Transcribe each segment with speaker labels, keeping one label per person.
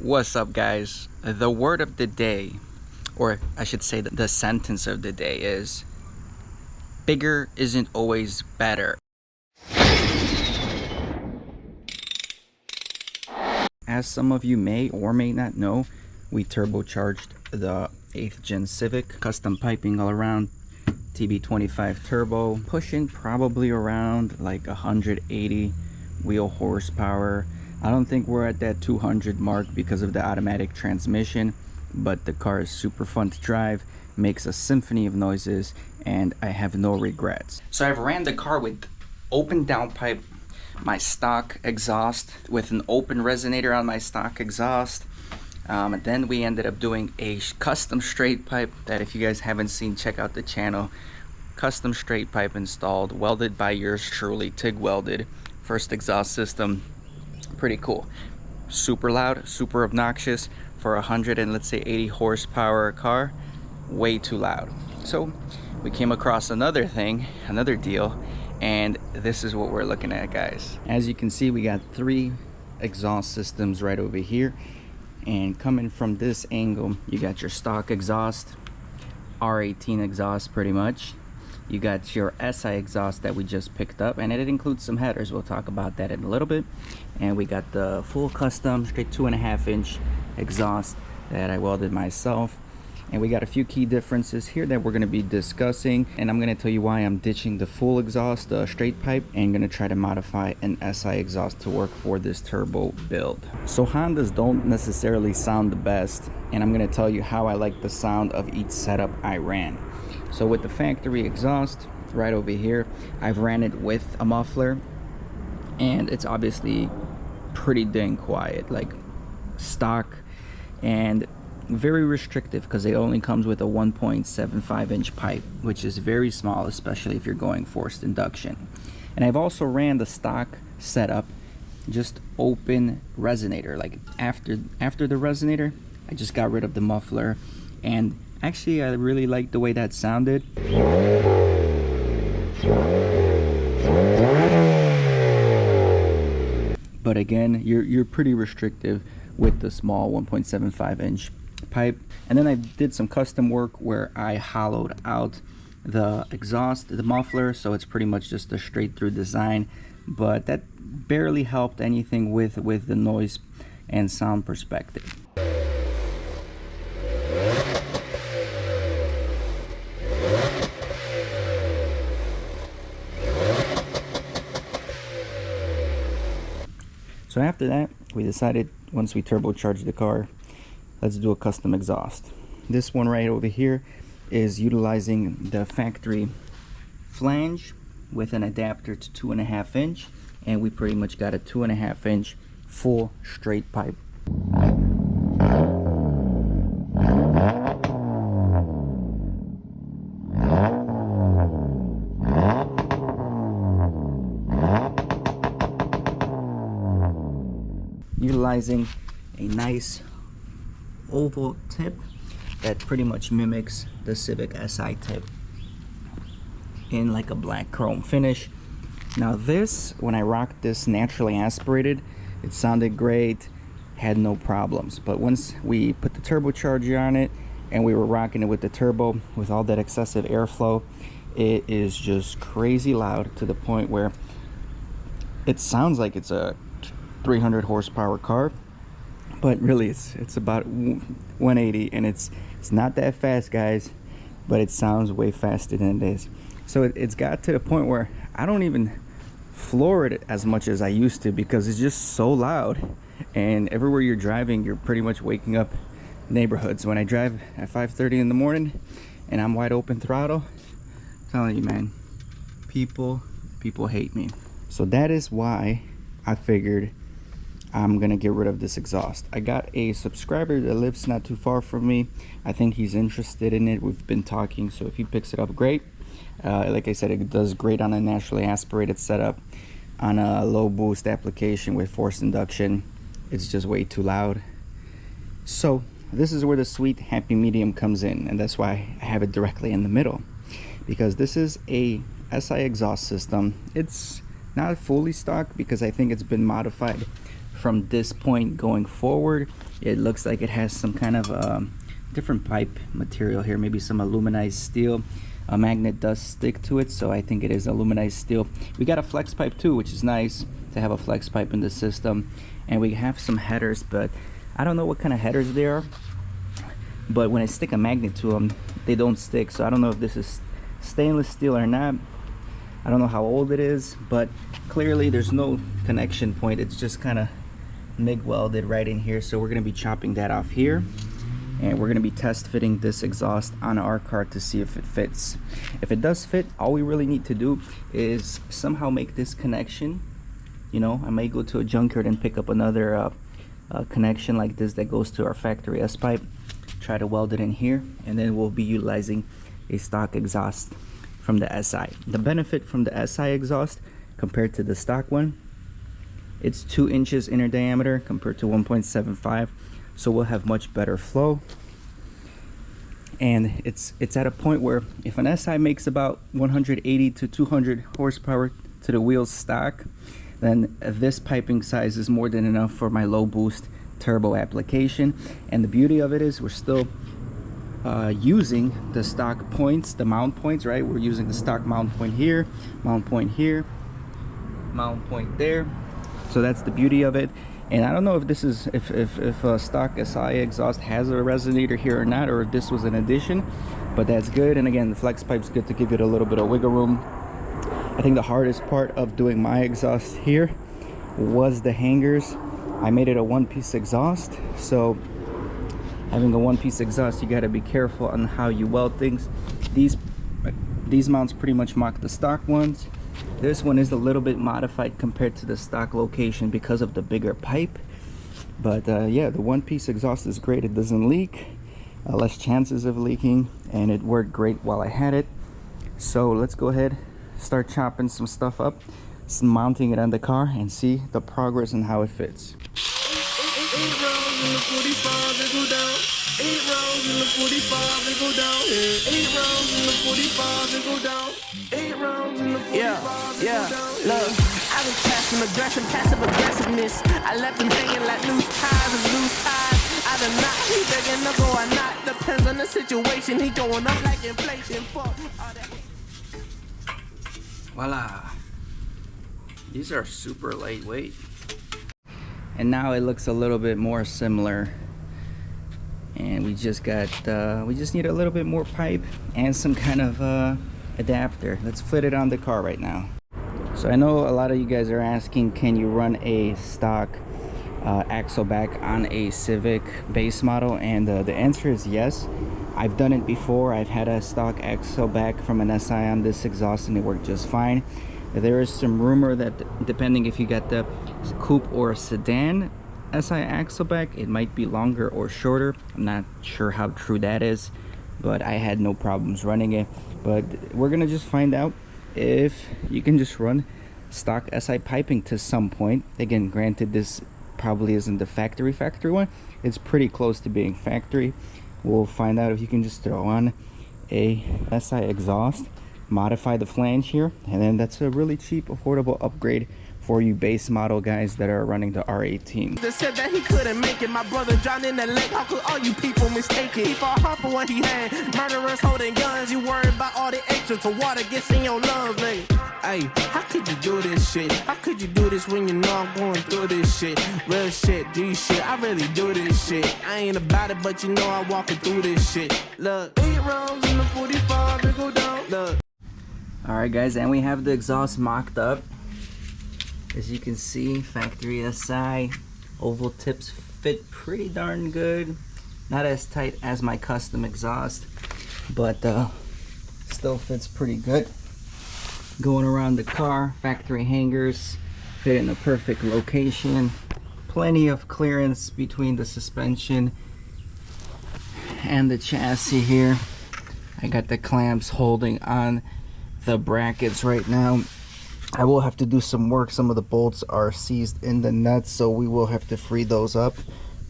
Speaker 1: What's up, guys? The word of the day, or I should say the sentence of the day is bigger isn't always better. As some of you may or may not know, we turbocharged the 8th gen Civic, custom piping all around, TB25 turbo, pushing probably around like 180 wheel horsepower. I don't think we're at that 200 mark because of the automatic transmission, but the car is super fun to drive, makes a symphony of noises, and I have no regrets. So I've ran the car with open downpipe, my stock exhaust with an open resonator on my stock exhaust. And then we ended up doing a custom straight pipe that, if you guys haven't seen, check out the channel. Custom straight pipe installed, welded by yours truly, TIG welded. First exhaust system, pretty cool. Super loud, super obnoxious for 100 and let's say 80 horsepower car. Way too loud. So we came across another thing, another deal, and this is what we're looking at, guys. As you can see, we got 3 exhaust systems right over here, and coming from this angle, you got your stock exhaust, R18 exhaust pretty much. You got your SI exhaust that we just picked up, and it includes some headers. We'll talk about that in a little bit. And we got the full custom straight 2.5-inch exhaust that I welded myself. And we got a few key differences here that we're going to be discussing, and I'm going to tell you why I'm ditching the full exhaust, the straight pipe, and going to try to modify an SI exhaust to work for this turbo build. So Hondas don't necessarily sound the best, and I'm going to tell you how I like the sound of each setup I ran. So with the factory exhaust right over here, I've ran it with a muffler, and it's obviously pretty dang quiet, like stock, and very restrictive because it only comes with a 1.75-inch pipe, which is very small, especially if you're going forced induction. And I've also ran the stock setup just open resonator. Like after the resonator, I just got rid of the muffler, and actually I really liked the way that sounded. But again, you're pretty restrictive with the small 1.75-inch pipe. And then I did some custom work where I hollowed out the exhaust, the muffler, so it's pretty much just a straight through design, but that barely helped anything with the noise and sound perspective. So after that, we decided, once we turbocharged the car, let's do a custom exhaust. This one right over here is utilizing the factory flange with an adapter to 2.5-inch, and we pretty much got a 2.5-inch full straight pipe. Utilizing a nice oval tip that pretty much mimics the Civic SI tip in like a black chrome finish. Now this, when I rocked this naturally aspirated, it sounded great, had no problems. But once we put the turbocharger on it and we were rocking it with the turbo, with all that excessive airflow, it is just crazy loud to the point where it sounds like it's a 300 horsepower car, but really it's about 180, and it's not that fast, guys, but it sounds way faster than it is. So it's got to the point where I don't even floor it as much as I used to, because it's just so loud, and everywhere you're driving, you're pretty much waking up neighborhoods. When I drive at 5:30 in the morning and I'm wide open throttle, I'm telling you, man, people hate me. So that is why I figured I'm gonna get rid of this exhaust. I got a subscriber that lives not too far from me. I think he's interested in it. We've been talking, so if he picks it up, great. Like I said, it does great on a naturally aspirated setup. On a low boost application with forced induction, it's just way too loud. So this is where the sweet happy medium comes in, and that's why I have it directly in the middle, because this is a SI exhaust system. It's not fully stock because I think it's been modified from this point going forward It looks like it has some kind of different pipe material here, maybe some aluminized steel. A magnet does stick to it, so I think it is aluminized steel. We got a flex pipe too, which is nice to have a flex pipe in the system. And we have some headers, but I don't know what kind of headers they are. But when I stick a magnet to them, they don't stick. So I don't know if this is stainless steel or not. I don't know how old it is, but clearly there's no connection point. It's just kind of MIG welded right in here. So we're going to be chopping that off here. And we're going to be test fitting this exhaust on our car to see if it fits. If it does fit, all we really need to do is somehow make this connection. You know, I may go to a junkyard and pick up another connection like this that goes to our factory S pipe. Try to weld it in here, and then we'll be utilizing a stock exhaust from the SI. The benefit from the SI exhaust compared to the stock one, it's 2 inches inner diameter compared to 1.75. So we'll have much better flow, and it's at a point where if an SI makes about 180 to 200 horsepower to the wheels stock, then this piping size is more than enough for my low boost turbo application. And the beauty of it is we're still using the stock points, the mount points, right? We're using the stock mount point here, mount point here, mount point there. So that's the beauty of it. And I don't know if this is if a stock SI exhaust has a resonator here or not, or if this was an addition, but that's good. And again, the flex pipe's good to give it a little bit of wiggle room. I think the hardest part of doing my exhaust here was the hangers. I made it a one-piece exhaust, so having a one-piece exhaust, you got to be careful on how you weld things. These mounts pretty much mock the stock ones. This one is a little bit modified compared to the stock location because of the bigger pipe, but yeah, the one-piece exhaust is great. It doesn't leak, less chances of leaking, and it worked great while I had it. So let's go ahead, start chopping some stuff up, mounting it on the car, and see the progress and how it fits.
Speaker 2: 8 rounds in the 45, they go down. 8 rounds in the 45, they go down. 8 rounds in the 45, they go down. 8 rounds in the 45, they go down.
Speaker 3: Look, I was passive aggression, passive aggressiveness. I left them hanging like loose ties and loose ties. I do not, he begging to go or not. Depends on the situation. He going up like inflation. Fuck all that.
Speaker 1: Voila. These are super lightweight. And now it looks a little bit more similar. And we just need a little bit more pipe and some kind of adapter. Let's fit it on the car right now. So I know a lot of you guys are asking, can you run a stock axle back on a Civic base model? And the answer is yes. I've done it before. I've had a stock axle back from an SI on this exhaust and it worked just fine. There is some rumor that depending if you got the coupe or sedan SI axle back, it might be longer or shorter. I'm not sure how true that is, but I had no problems running it. But we're gonna just find out if you can just run stock SI piping to some point. Again, granted, this probably isn't the factory one. It's pretty close to being factory. We'll find out if you can just throw on a SI exhaust, modify the flange here, and then that's a really cheap, affordable upgrade for you base model guys that are running the R18.
Speaker 3: They said that he couldn't make it. My brother drowned in the lake. How could all you people mistake it? He fought hard for what he had. Murderers holding guns. You worried about all the extra till water gets in your lungs, nigga. Hey, how could you do this shit? How could you do this when you know I'm going through this shit? Real shit, G shit, I really do this shit. I ain't about it, but you know I'm walking through this shit. Look,
Speaker 2: 8 rounds in the 45, they go down.
Speaker 3: look.
Speaker 1: Alright guys, and we have the exhaust mocked up. As you can see, factory SI oval tips fit pretty darn good. Not as tight as my custom exhaust, but still fits pretty good. Going around the car, factory hangers fit in a perfect location. Plenty of clearance between the suspension and the chassis here. I got the clamps holding on the brackets right now. I will have to do some work. Some of the bolts are seized in the nuts, so we will have to free those up.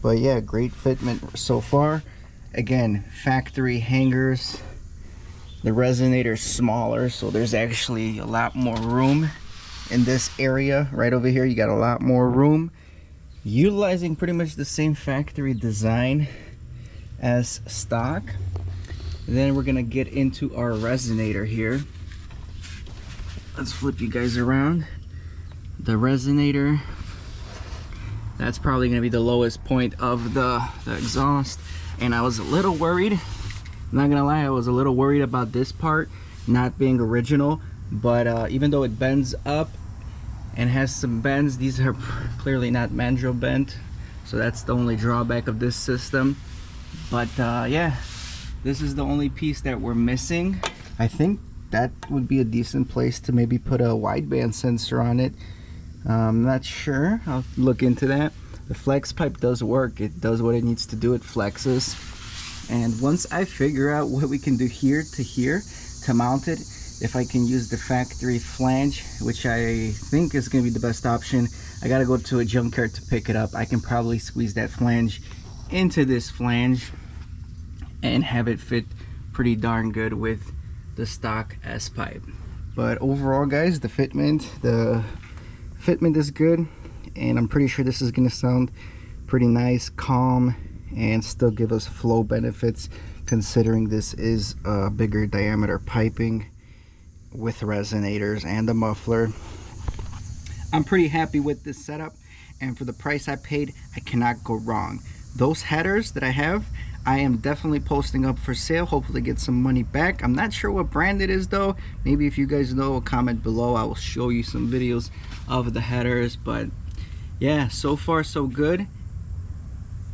Speaker 1: But yeah, great fitment so far. Again, factory hangers. The resonator's smaller, so there's actually a lot more room in this area. Right over here, you got a lot more room. utilizing pretty much the same factory design as stock. And then we're gonna get into our resonator here. Let's flip you guys around. The resonator, that's probably gonna be the lowest point of the exhaust. And I was a little worried, I'm not gonna lie, I was a little worried about this part not being original, but even though it bends up and has some bends, these are clearly not mandrel bent, so that's the only drawback of this system. But yeah, this is the only piece that we're missing. I think that would be a decent place to maybe put a wideband sensor on it. I'm not sure, I'll look into that. The flex pipe does work, it does what it needs to do, it flexes. And once I figure out what we can do here to mount it, if I can use the factory flange, which I think is going to be the best option, I gotta go to a junkyard to pick it up. I can probably squeeze that flange into this flange and have it fit pretty darn good with the stock S pipe. But overall, guys, the fitment is good, and I'm pretty sure this is going to sound pretty nice, calm, and still give us flow benefits, considering this is a bigger diameter piping with resonators and a muffler. I'm pretty happy with this setup, and for the price I paid, I cannot go wrong. Those headers that I have, I am definitely posting up for sale, hopefully get some money back. I'm not sure what brand it is though. Maybe if you guys know, comment below, I will show you some videos of the headers. But yeah, so far so good.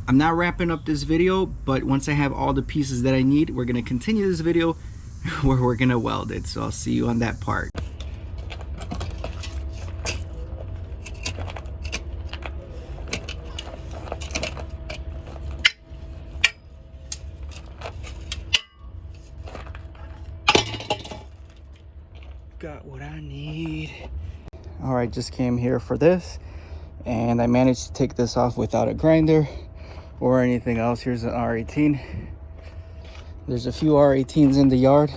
Speaker 1: I'm not wrapping up this video, but once I have all the pieces that I need, we're gonna continue this video where we're gonna weld it. So I'll see you on that part. Got what I need. All right, just came here for this, and I managed to take this off without a grinder or anything else. Here's an R18. There's a few R18s in the yard.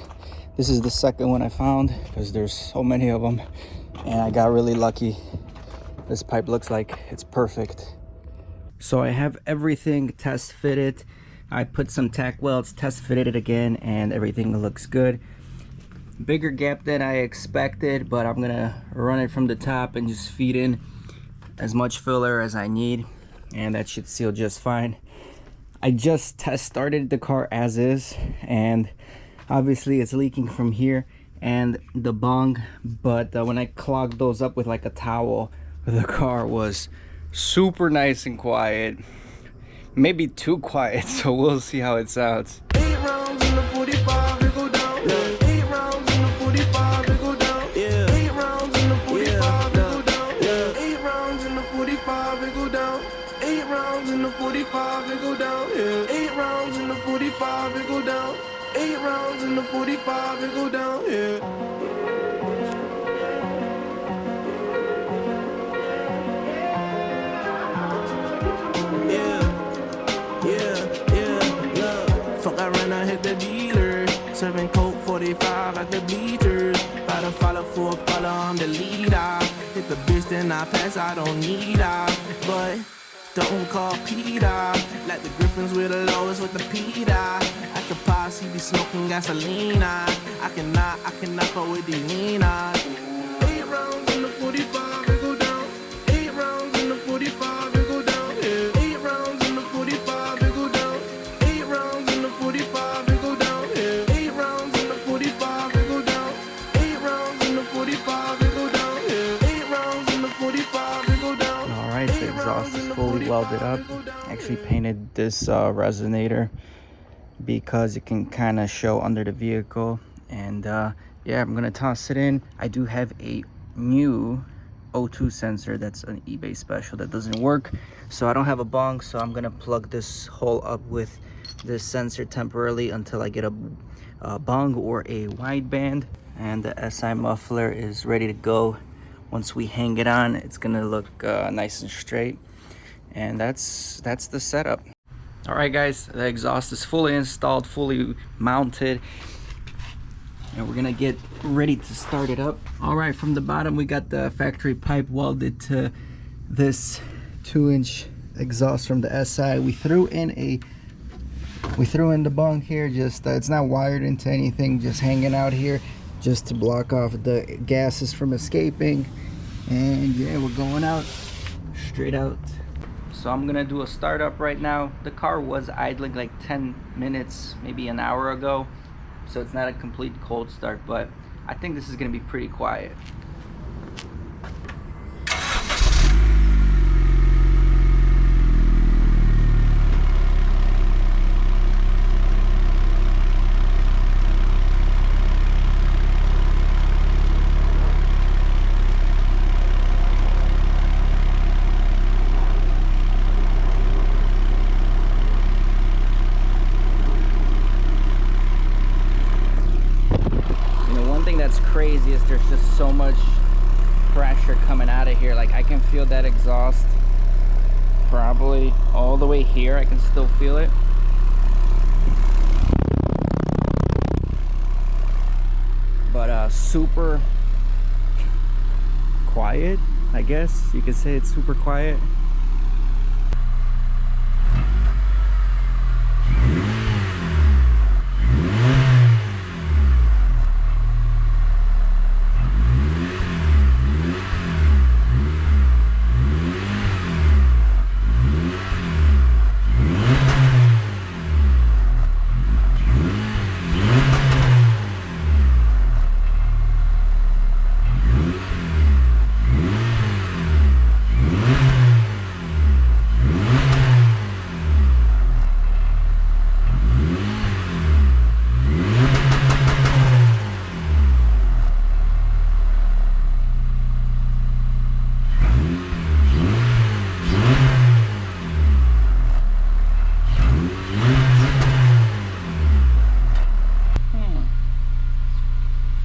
Speaker 1: This is the second one I found because there's so many of them, and I got really lucky. This pipe looks like it's perfect. So I have everything test fitted. I put some tack welds, test fitted it again, and everything looks good. Bigger gap than I expected, but I'm gonna run it from the top and just feed in as much filler as I need, and that should seal just fine. I just test started the car as is, and obviously it's leaking from here and the bung, but when I clogged those up with like a towel, the car was super nice and quiet, maybe too quiet, so we'll see how it sounds.
Speaker 2: 8 rounds in the 45, it go down. Yeah. 8 rounds in the 45, it go down. Yeah. 8 rounds in the 45, it go down. Yeah. 8 rounds in the 45, it go down. 8 rounds in the 45, it go down. Yeah. 8 rounds in the 45, it go down. 8 rounds in the 45, it go down. Yeah. Hit the dealer, serving Coke 45 at the bleachers. About to follow for a follow, I'm the leader. Hit the bitch, then I pass, I don't need her. But don't call Peter. Like the Griffins with the lowest with the Peter. I could possibly be smoking gasoline. I cannot go with the Nina. 8 rounds in the 45, it go down. 8 rounds in the 45, it go down. Yeah. 8 rounds in the 45, it go down. 8 rounds in the 45, it go down. Yeah. 8 rounds in the 45, it go down. 8 rounds in the 45, it go down. Yeah. 8 rounds in the 45, it go down.
Speaker 1: All right, the exhaust is fully welded up. Actually painted this resonator because it can kind of show under the vehicle, and yeah, I'm gonna toss it in. I do have a new O2 sensor that's an eBay special that doesn't work, so I don't have a bong, so I'm gonna plug this hole up with this sensor temporarily until I get a bong or a wideband. And the SI muffler is ready to go. Once we hang it on, it's gonna look nice and straight, and that's the setup. All right, guys, the exhaust is fully installed, fully mounted, and we're gonna get ready to start it up. All right, from the bottom we got the factory pipe welded to this 2-inch exhaust from the SI. We threw in the bunk here, just it's not wired into anything, just hanging out here just to block off the gases from escaping. And yeah, we're going out, straight out. So I'm gonna do a startup right now. The car was idling like 10 minutes, maybe an hour ago, so it's not a complete cold start, but I think this is gonna be pretty quiet. That's crazy is there's just so much pressure coming out of here. Like I can feel that exhaust probably all the way here. I can still feel it. But super quiet, I guess you could say. It's super quiet.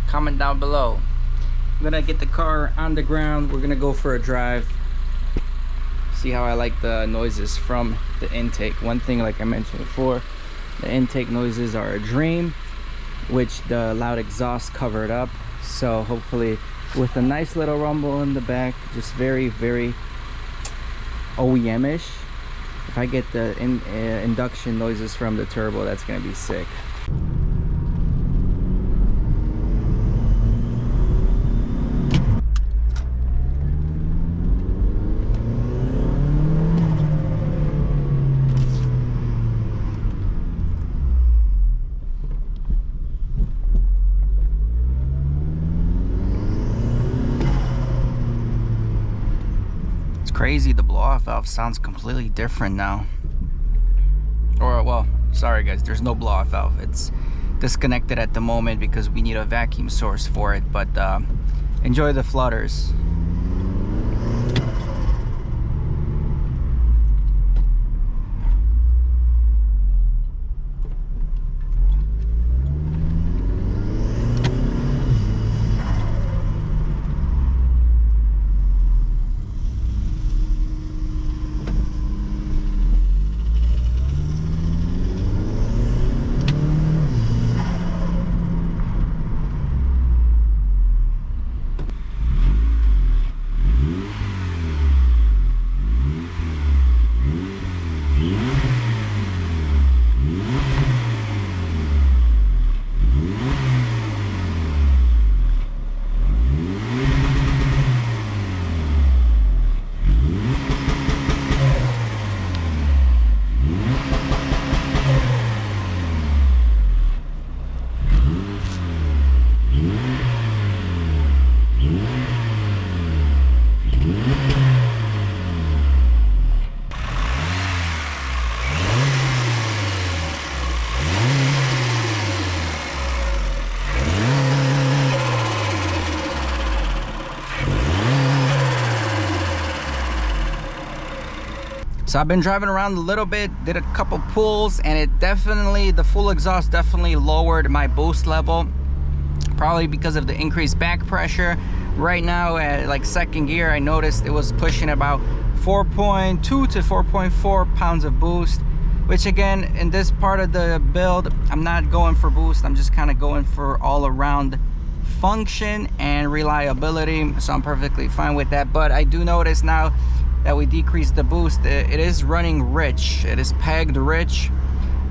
Speaker 1: Comment down below. I'm gonna get the car on the ground. We're gonna go for a drive, see how I like the noises from the intake. One thing, like I mentioned before, the intake noises are a dream, which the loud exhaust covered up. So hopefully with a nice little rumble in the back, just very OEM-ish. If I get the induction noises from the turbo, that's gonna be sick. Crazy, the blow-off valve sounds completely different now. Or, well, sorry guys, there's no blow-off valve. It's disconnected at the moment because we need a vacuum source for it, but enjoy the flutters. So I've been driving around a little bit, did a couple pulls, and it definitely, the full exhaust definitely lowered my boost level, probably because of the increased back pressure. Right now at like second gear, I noticed it was pushing about 4.2 to 4.4 pounds of boost, which again, in this part of the build, I'm not going for boost. I'm just kind of going for all around function and reliability. So I'm perfectly fine with that. But I do notice now that we decreased the boost, it is running rich. It is pegged rich.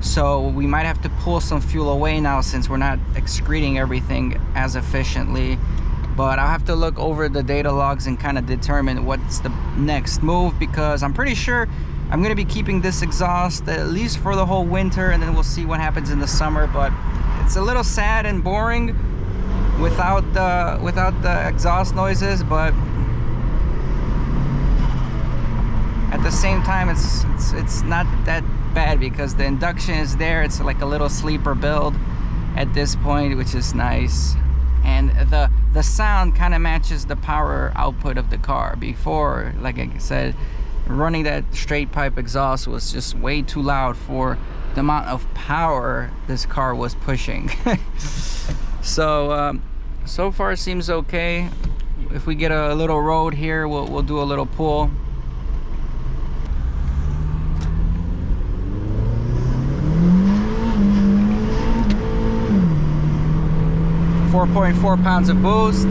Speaker 1: So we might have to pull some fuel away now since we're not excreting everything as efficiently. But I'll have to look over the data logs and kind of determine what's the next move, because I'm pretty sure I'm going to be keeping this exhaust at least for the whole winter, and then we'll see what happens in the summer. But it's a little sad and boring without the exhaust noises, but at the same time it's not that bad because the induction is there. It's like a little sleeper build at this point, which is nice. And the sound kind of matches the power output of the car. Before, like I said, running that straight pipe exhaust was just way too loud for the amount of power this car was pushing. So so far it seems okay. If we get a little road here, we'll do a little pull. .4 pounds of boost.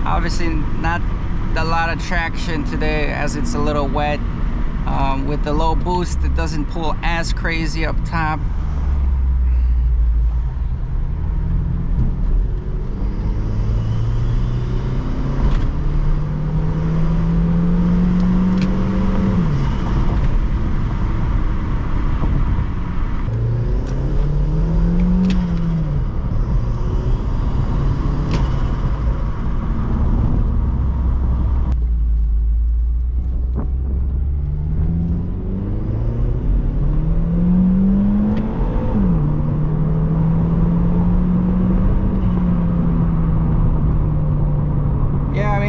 Speaker 1: Obviously not a lot of traction today as it's a little wet. With the low boost, it doesn't pull as crazy up top.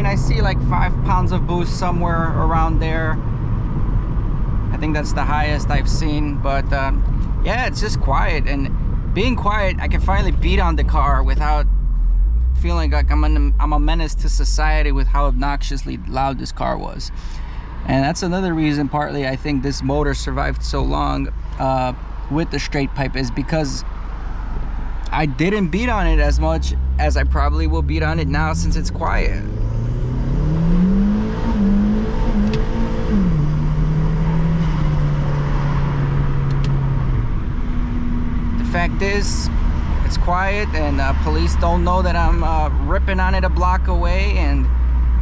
Speaker 1: I see like 5 pounds of boost somewhere around there. I think that's the highest I've seen. But yeah, it's just quiet, and being quiet, I can finally beat on the car without feeling like I'm a menace to society with how obnoxiously loud this car was. And that's another reason, partly, I think this motor survived so long with the straight pipe, is because I didn't beat on it as much as I probably will beat on it now since it's quiet. The fact is, it's quiet, and police don't know that I'm ripping on it a block away, and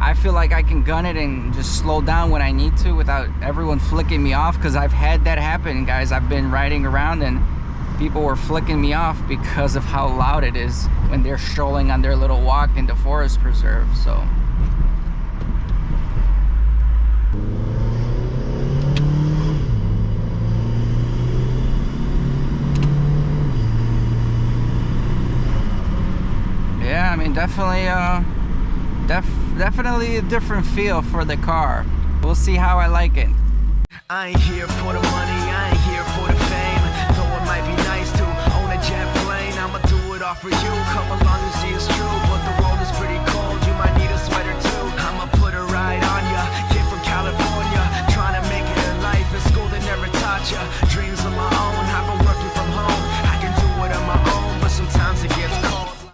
Speaker 1: I feel like I can gun it and just slow down when I need to without everyone flicking me off, because I've had that happen, guys. I've been riding around and people were flicking me off because of how loud it is when they're strolling on their little walk into Forest Preserve. So yeah, I mean, definitely a different feel for the car. We'll see how I like it.
Speaker 3: I ain't here for the money, I ain't here for the fame. Though it might be nice to own a jet plane, I'ma do it all for you. Come along and see it's true, but the